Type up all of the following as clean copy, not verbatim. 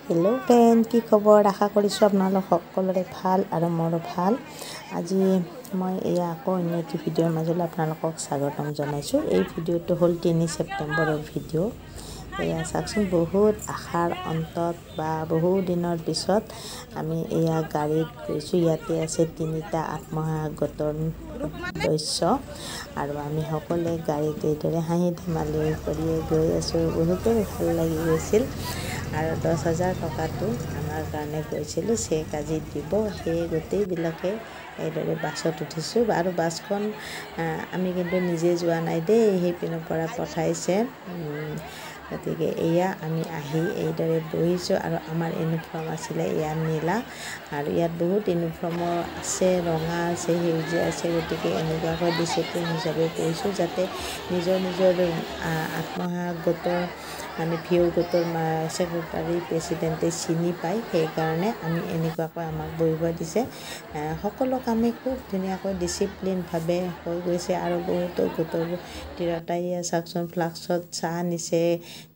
Hello friend की खबर आशा কৰিছো আপোনালোক সকলোৰে ভাল আৰু মোৰো ভাল আজি মই এয়া আকৌ এটি ভিডিঅ'ৰ মাজলৈ আপোনালোকক স্বাগতম জনাইছো এই ভিডিঅ'টো হ'ল 3 ছেপ্টেম্বৰৰ ভিডিঅ' এয়া চাকচোন বহুত আশাৰ অন্তত বা বহু দিনৰ পিছত আমি এয়া গাড়ীত গৈছো ইয়াতে আছে তিনিটা আত্মসহায়ক গোটৰ সদস্য আৰু আমি সকলোৱে গাড়ীত এইদৰে হাঁহি ধেমালি কৰি গৈ আছো বহুতে ভাল লাগি গৈছিল আৰু 10,000 টকাটো আমাৰ কাৰণে গৈছিল চেক আজি দিব সেই গোটেইবিলাকে এইদৰে বাছত উঠিছো আৰু বাছখন আমি কিন্তু নিজে যোৱা নাই দেই সেই পিনৰ পৰা পঠাইছে গতিকে এয়া আমি আহি এইদৰে বহিছো আৰু আমাৰ ইউনিফৰ্ম আছিল এয়া নীলা আৰু ইয়াত বহুত ইউনিফৰ্ম আছে ৰঙা আছে সেউজীয়া আছে গতিকে এনেকুৱাকৈ ডিসিপ্লিন হিচাপে কৈছো যাতে নিজৰ আত্মসহায়ক গোটৰ মানে ভিও গোটৰ সেক্ৰেটাৰী প্ৰেসিডেন্টে চিনি পায় সেই কাৰণে আমি এনেকুৱাকৈ আমাক বহিব দিছে সকলো কামে খুব ধুনীয়াকৈ ডিসিপ্লিন ভাবে হৈ গৈছে আৰু বহুত গোটৰ তিৰতাইয়া সাকচন ফ্লাক্সত চাহ নিছে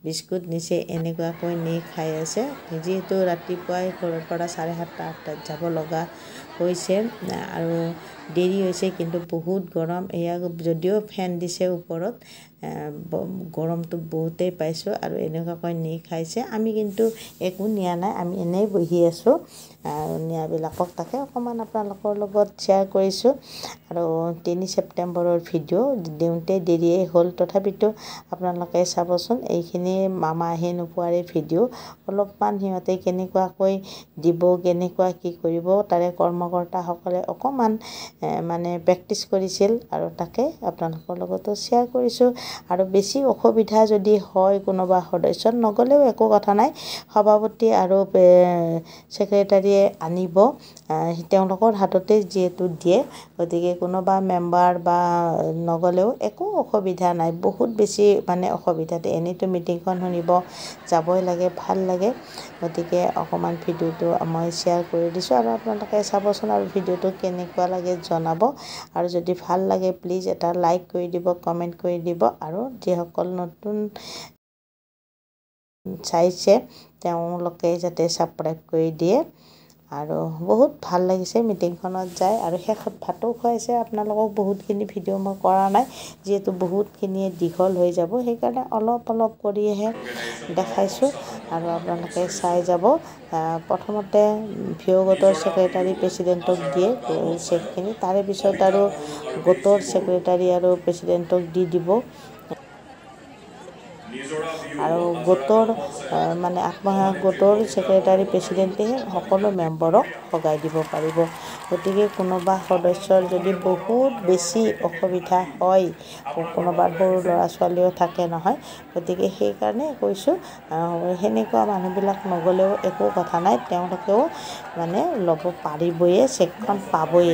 বিস্কুট নিছে এনেকুৱাকৈ নি খাই আছে যেহেতু ৰাতিপুৱাই ঘৰৰ পৰা 7:30 যাব লগা হৈছে আৰু দেৰি হৈছে কিন্তু বহুত গৰম এয়া যদিও ফেন দিছে ওপৰত গৰমটো বহুতেই পাইছো আৰু এনেকুৱাকৈ নি খাইছে আমি কিন্তু একো নিয়া নাই আমি এনেই বহি আছো আৰু নিয়াবিলাকক তাকে অকমান আপোনালোকৰ লগত শেয়াৰ কৰিছো আৰু 3 ছেপ্টেম্বৰৰ ভিডিঅ' দিওঁতে দেৰিয়ে হ'ল তথাপিতো আপোনালোকে চাবচোন এইখিনি মামা আহি নোপোৱাৰে ভিডিঅ' অলপমান হিয়তে কেনেকুৱাকৈ দিব কেনেকুৱা কি কৰিব তাৰে কৰ্মকৰ্তাসকলে অকমান মানে প্ৰেক্টিস কৰিছিল আৰু তাকে আপোনালোকৰ লগতো শেয়াৰ কৰিছো আৰু বেছি অসুবিধা যদি হয় কোনোবা সদস্য নগলেও একো কথা নাই সভাপতি আৰু সেক্ৰেটাৰীয়ে আনিব তেওঁলোকৰ হাততে যেটো দিয়ে গতিকে কোনোবা মেম্বাৰ বা নগলেও একো অসুবিধা নাই বহুত বেছি মানে অসুবিধাতে এনেটো মিটিংখন শুনিব যাবই লাগে ভাল লাগে গতিকে অকমান ভিডিঅ'টো মই শেয়াৰ কৰি দিছো আৰু আপোনালোকে চাবচোন আৰু ভিডিঅ'টো কেনেকুৱা লাগে জনাব আৰু যদি ভাল লাগে প্লিজ এটা লাইক কৰি দিব কমেন্ট কৰি দিব আৰু যিসকল নতুন চাইছে তেওঁলোকে যাতে সাবস্ক্ৰাইব কৰি দিয়ে আৰু বহুত ভাল লাগিছে মিটিংখনত যায় আৰু শেষত ভাতো খুৱাইছে আপোনালোকক বহুতখিনি ভিডিঅ' মই কৰা নাই যেহেতু বহুতখিনি দীঘল হৈ যাব সেই কাৰণে অলপ কৰিহে দেখাইছো আৰু আপোনালোকে চাই যাব প্ৰথমতে ভিও গোটৰ সেক্ৰেটাৰী প্ৰেসিডেন্টক দিয়ে চেকখিনি তাৰে পিছত আৰু গোটৰ সেক্ৰেটাৰী আৰু প্ৰেসিডেন্টক দি দিব আৰু গোটৰ মানে আত্মসহায়ক গোটৰ সেক্ৰেটাৰী প্ৰেসিডেন্টে সকলো মেম্বাৰক সগাই দিব পাৰিব গতিকে কোনোবা সদস্যৰ যদি বহুত বেছি অসুবিধা হয় কোনোবা সৰু ল'ৰা ছোৱালীও থাকে নহয় গতিকে সেই কাৰণে কৈছো হেনেকুৱা মানুহবিলাক নগলেও একো কথা নাই তেওঁলোকেও মানে ল'ব পাৰিবই চেকখন পাবই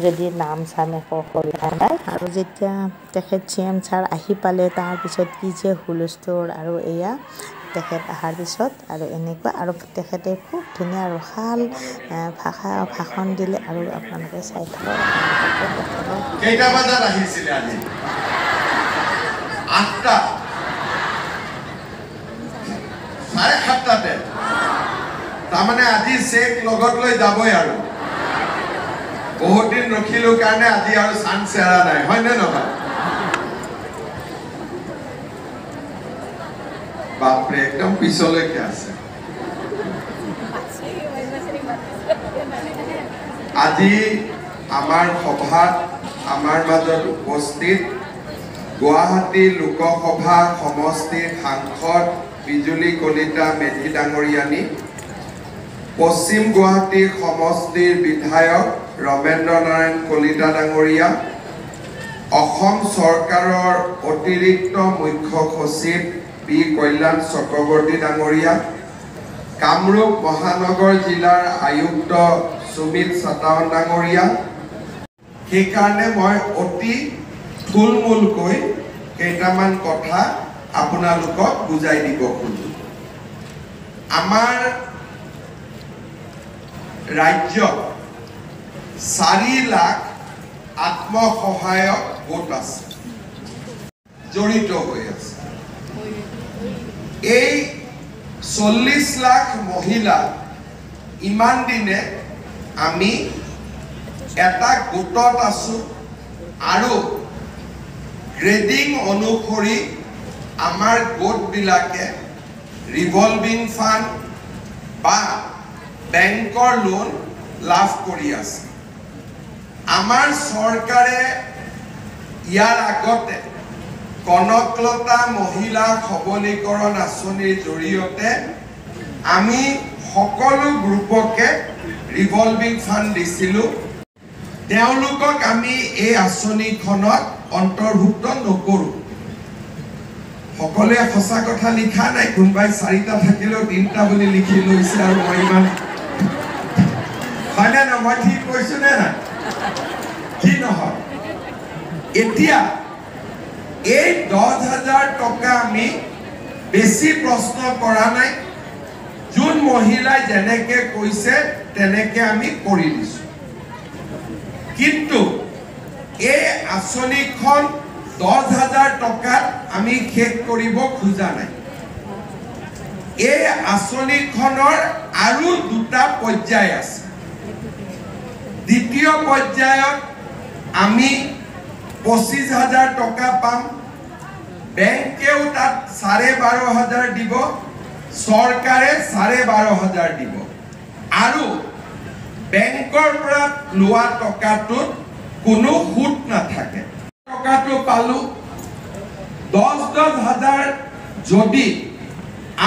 যদি নাম চাম একো অসুবিধা নাই আৰু যেতিয়া তেখেত চিএম ছাৰ আহি পালে তাৰ পিছত কি যে হুলস্থুল আৰু এয়া তেখেত আহাৰ পিছত আৰু এনেকুৱা আৰু তেখেতে খুব ধুনীয়া ৰসাল ভাষণ দিলে আৰু আপোনালোকে চাই থাকক কেইটা বজাত আহিছিল আজি 8টা 7:30 তাৰমানে আজি চেক লগত লৈ যাবই আৰু বহুত দিন ৰখিলো কাৰণে আজি আৰু চান্স এৰা নাই হয় নে নহয় বাপৰে একদম পিছলৈকে আছে আজি আমাৰ সভাত আমাৰ মাজত উপস্থিত গুৱাহাটী লোকসভা সমষ্টিৰ সাংসদ বিজুলী কলিতা মেধি ডাঙৰীয়ানী পশ্চিম গুৱাহাটী সমষ্টিৰ বিধায়ক ৰমেন্দ্ৰ নাৰায়ণ কলিতা ডাঙৰীয়া অসম চৰকাৰৰ অতিৰিক্ত মুখ্য সচিব বি কল্যাণ চক্ৰৱৰ্তী ডাঙৰীয়া কামৰূপ মহানগৰ জিলাৰ আয়ুক্ত সুমিত সাতাৱন ডাঙৰীয়া সেই কাৰণে মই অতি থুলমূলকৈ কেইটামান কথা আপোনালোকক বুজাই দিব খুজো আমাৰ ৰাজ্যত 4 লাখ আত্মসহায়ক গোট আছে জড়িত হৈ আছে এই 40 লাখ মহিলা ইমান দিনে আমি এটা গোটত আছো আৰু গ্ৰেডিং অনুসৰি আমাৰ গোটবিলাকে ৰিভলভিং ফাণ্ড বা বেংকৰ লোন লাভ কৰি আছে আমাৰ চৰকাৰে ইয়াৰ আগতে কনকলতা মহিলা সবলীকৰণ আঁচনিৰ জৰিয়তে আমি সকলো গ্ৰুপকে ৰিভলভিং ফাণ্ড দিছিলোঁ তেওঁলোকক আমি এই আঁচনিখনত অন্তৰ্ভুক্ত নকৰোঁ সকলোৱে সঁচা কথা লিখা নাই কোনোবাই 4টা থাকিলেও 3টা বুলি লিখি লৈছে আৰু মই ইমান হয়নে না মই ঠিক কৈছোঁ নে নাই কি নহয় এতিয়া এই 10,000 টকা আমি বেছি প্ৰশ্ন কৰা নাই যোন মহিলাই যেনেকে কৈছে তেনেকে আমি কৰি দিছোঁ কিন্তু এই আঁচনিখন 10,000 টকাত আমি শেষ কৰিব খোজা নাই এই আঁচনিখনৰ আৰু 2টা পৰ্যায় আছে দ্বিতীয় পৰ্যায়ত আমি 25,000 টকা পাম বেংকেও তাত 12,500 দিব চৰকাৰে 12,500 দিব আৰু বেংকৰ পৰা লোৱা টকাটোত কোনো সুত নাথাকে টকাটো পালো 10,000 যদি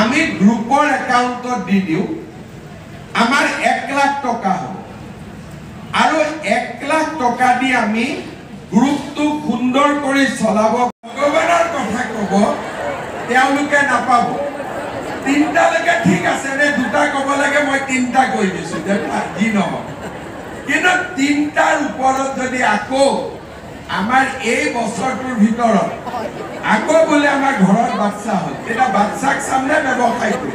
আমি গ্ৰুপৰ একাউণ্টত দি দিওঁ আমাৰ 1 লাখ টকা হ'ব আৰু 1 লাখ টকা দি আমি গ্ৰুপটো সুন্দৰ কৰি চলাব ভগৱানৰ কথা ক'ব তেওঁলোকে নাপাব 3টা লৈকে ঠিক আছে নে 2টা ক'ব লাগে মই 3টা কৈ দিছোঁ যে যি নহয় কিন্তু 3টাৰ ওপৰত যদি আকৌ আমাৰ এই বছৰটোৰ ভিতৰত আকৌ বোলে আমাৰ ঘৰত বাচ্চা হয় এটা বাচ্চাক সামনে ব্যৱসায় কৰি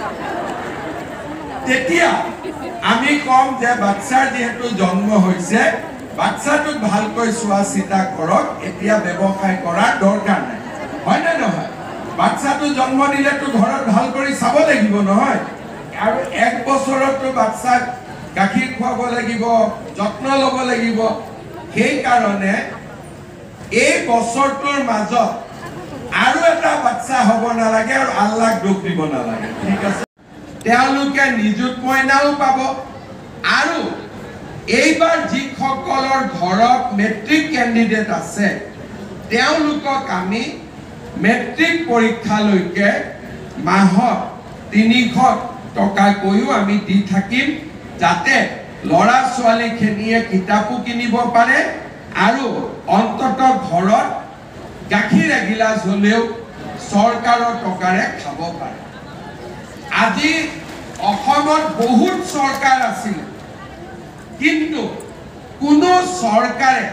তেতিয়া আমি কম যে বাচ্চাৰ যেহেতু জন্ম হৈছে বাচ্চাটোক ভালকৈ চোৱা চিতা কৰক এতিয়া ব্যৱসায় কৰাৰ দৰকাৰ নাই হয় না নহয় বাচ্চাটো জন্ম দিলেতো ঘৰত ভাল কৰি চাব লাগিব নহয় আৰু 1 বছৰতো বাচ্চাক গাখীৰ খুৱাব লাগিব যত্ন ল'ব লাগিব সেই কাৰণে এই বছৰটোৰ মাজত আৰু এটা বাচ্চা হ'ব নালাগে আৰু আল্লাহক দুখ দিব নালাগে ঠিক আছে তেওঁলোকে নিযুত মইনাও পাব আৰু এইবাৰ যিসকলৰ ঘৰত মেট্ৰিক কেণ্ডিডেট আছে তেওঁলোকক আমি মেট্ৰিক পৰীক্ষালৈকে মাহত 300 টকাকৈও আমি দি থাকিম যাতে ল'ৰা ছোৱালীখিনিয়ে কিতাপো কিনিব পাৰে আৰু অন্তত ঘৰত গাখীৰ এগিলাচ হ'লেও চৰকাৰৰ টকাৰে খাব পাৰে আজি অসমত বহুত চৰকাৰ আছিল কিন্তু কোনো চৰকাৰে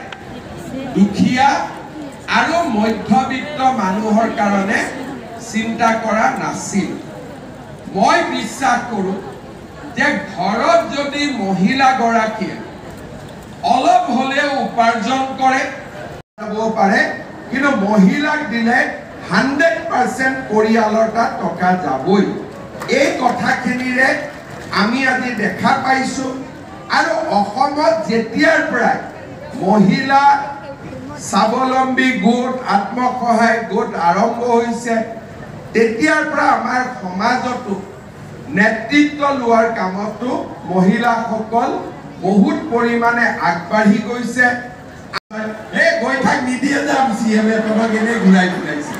দুখীয়া আৰু মধ্যবিত্ত মানুহৰ কাৰণে চিন্তা কৰা নাছিল মই বিশ্বাস কৰোঁ যে ঘৰত যদি মহিলাগৰাকীয়ে অলপ হ'লেও উপাৰ্জন কৰে পাৰে কিন্তু মহিলাক দিলে 100% পৰিয়ালৰ তাত টকা যাবই এই কথাখিনিৰে আমি আজি দেখা পাইছোঁ আৰু অসমত যেতিয়াৰ পৰা মহিলা স্বাৱলম্বী গোট আত্মসহায়ক গোট আৰম্ভ হৈছে তেতিয়াৰ পৰা আমাৰ সমাজতো নেতৃত্ব লোৱাৰ কামতো মহিলাসকল বহুত পৰিমাণে আগবাঢ়ি গৈছে এই গৈ থাক নিদিয়ে যে আমি চিএমে তোমাক এনেই ঘূৰাই ঘূৰাইছে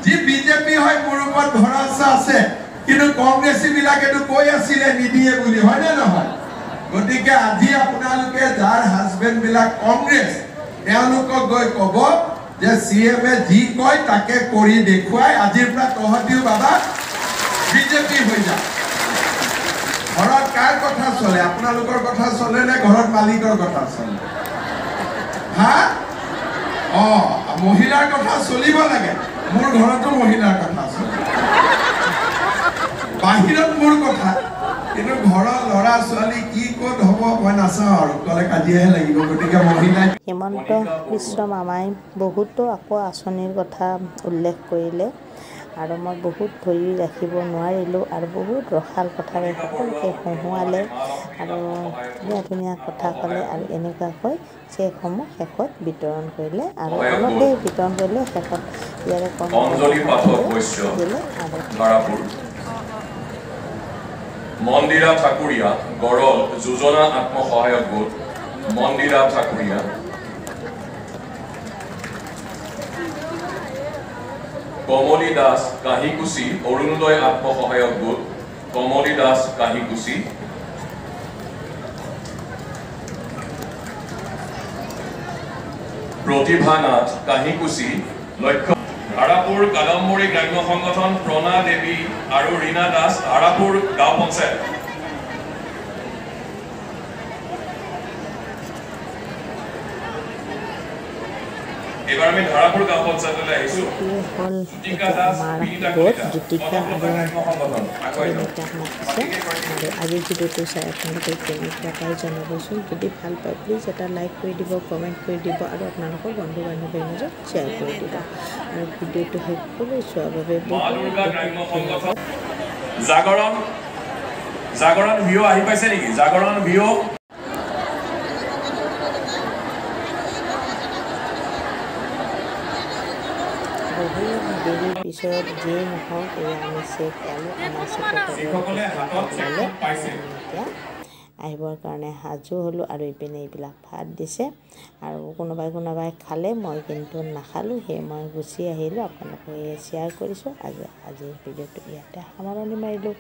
যি বিজেপি হয় মোৰ ওপৰত ভৰসা আছে কিন্তু কংগ্ৰেছীবিলাকেতো কৈ আছিলে নিদিয়ে বুলি হয়নে নহয় গতিকে আজি আপোনালোকে যাৰ হাজবেণ্ডবিলাক কংগ্ৰেছ তেওঁলোকক গৈ ক'ব যে চিএমে যি কয় তাকে কৰি দেখুৱাই আজিৰ পৰা তহঁতিও বাবা বিজেপি হৈ যা ঘৰত কাৰ কথা চলে আপোনালোকৰ কথা চলে নে ঘৰত মালিকৰ কথা চলে হা মহিলাৰ কথা চলিব লাগে মোৰ ঘৰতো মহিলাৰ কথা চলে বাহিৰত মোৰ কথা কিন্তু ঘৰৰ ল'ৰা ছোৱালী কি ক'ত হ'ব মই নাচাওঁ আৰু ক'লে কাজিয়াহে লাগিব গতিকে মহিলাই হিমন্ত বিশ্ব মামাই বহুতো আকৌ আঁচনিৰ কথা উল্লেখ কৰিলে আৰু মই বহুত ধৰি ৰাখিব নোৱাৰিলোঁ আৰু বহুত ৰসাল কথাৰে সকলোকে হহুৱালে আৰু ধুনীয়া ধুনীয়া কথা ক'লে আৰু এনেকুৱাকৈ চেকসমূহ শেষত বিতৰণ কৰিলে আৰু অলপে বিতৰণ কৰিলে শেষত ইয়াৰে অঞ্জলি পাঠক বৈশ্য ধাৰাপুৰ মন্দিৰা ঠাকুৰীয়া গড়ল যোজনা আত্মসহায়ক গোট মন্দিৰা ঠাকুৰীয়া কমলী দাস কাহিকুচি অৰুণোদয় আত্মসহায়ক গোট কমলী দাস কাহিকুচি प्रतिभा नाथ काहिकुची लक्ष्य धारापुर कादम्बरी ग्राम्य संगठन प्रणा देवी और रीना दास धारापुर गाँव पंचायत एबार मैं धारापुर गाँव पंचायत জ্যোতিকা আজি ভিডিঅ'টো চাই আপোনালোকে কেনেকুৱা পাই জনাবচোন যদি ভাল পায় প্লিজ এটা লাইক কৰি দিব কমেণ্ট কৰি দিব আৰু আপোনালোকৰ বন্ধু বান্ধৱীৰ মাজত শ্বেয়াৰ কৰি দিব আৰু ভিডিঅ'টো সকলোৱে চোৱাৰ বাবে জাগৰণ ভিঅ আহি পাইছে নেকি জাগৰণ ভিঅ বহুত দেৰিৰ পিছত যিয়ে নহওক এয়া আমি চেক পালোঁ আমাৰ এতিয়া আহিবৰ কাৰণে সাজু হ'লোঁ আৰু ইপিনে এইবিলাক ভাত দিছে আৰু কোনোবাই খালে মই কিন্তু নাখালোঁ সেয়ে মই গুচি আহিলোঁ আপোনালোকে শ্বেয়াৰ কৰিছোঁ আজিৰ ভিডিঅ'টো ইয়াতে সামৰণি মাৰিলোঁ।